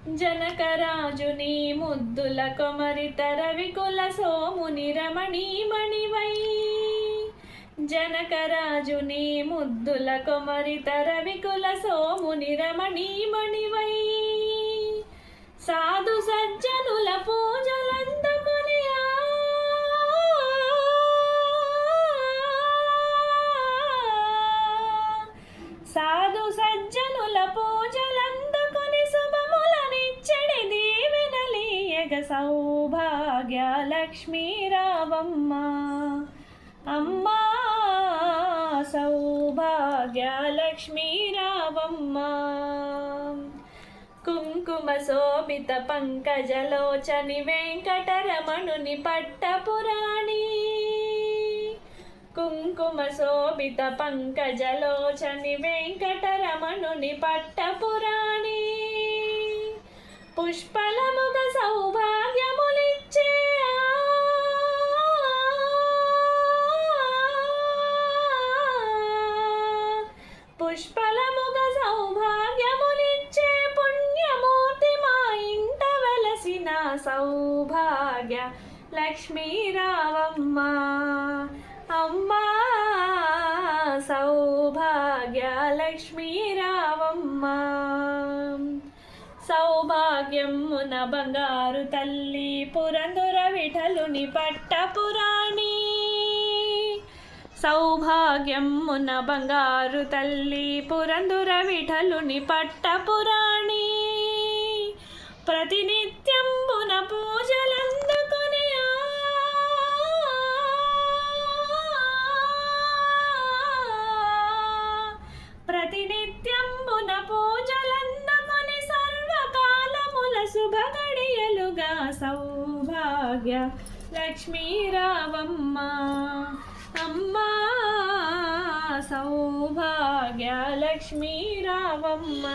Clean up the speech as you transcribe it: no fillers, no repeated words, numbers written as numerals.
జనకరాజుని ముద్దుల కొమరిత రవికుల సోముని రమణీమణివై. జనకరాజుని ముద్దుల కొమరిత రవికుల సోముని రమణీమణివై. సాధు సజ్జనుల పూజలందుకుని సాధు సజ్జనుల పూజలందుకుని శుభములనిచ్చడి దీవెనలీయగ సౌభాగ్య లక్ష్మీ రావమ్మ. అమ్మా సౌభాగ్య లక్ష్మీ రావమ్మ. కుంకుమ శోభిత పంకజలోచని వెంకటరమణుని పట్టపురాణి. కుంకుమ శోభిత పంకజలోచని వెంకటరమణుని పట్టపురాణి. పుష్పలముగ సౌభాగ్యములిచ్చే పుష్పలముగ సౌభాగ్యములిచ్చే పుణ్యమూర్తి మా ఇంట వెలసిన సౌభాగ్య లక్ష్మీ రావమ్మ. అమ్మా సౌభాగ్య లక్ష్మీ రావమ్మ. సౌభాగ్యమున బంగారు తల్లి పురంధుర విఠలుని పట్టపురాణి. సౌభాగ్యమున బంగారు తల్లి పురంధుర విఠలుని పట్టపురాణి. ప్రతినిత్యంబున పూజలందుకుని ప్రతినిత్యంబున పూజలందుకుని సర్వకాలముల శుభగడియలుగా సౌభాగ్య లక్ష్మీ రావమ్మ. అమ్మా సౌభాగ్య లక్ష్మీ రావమ్మ.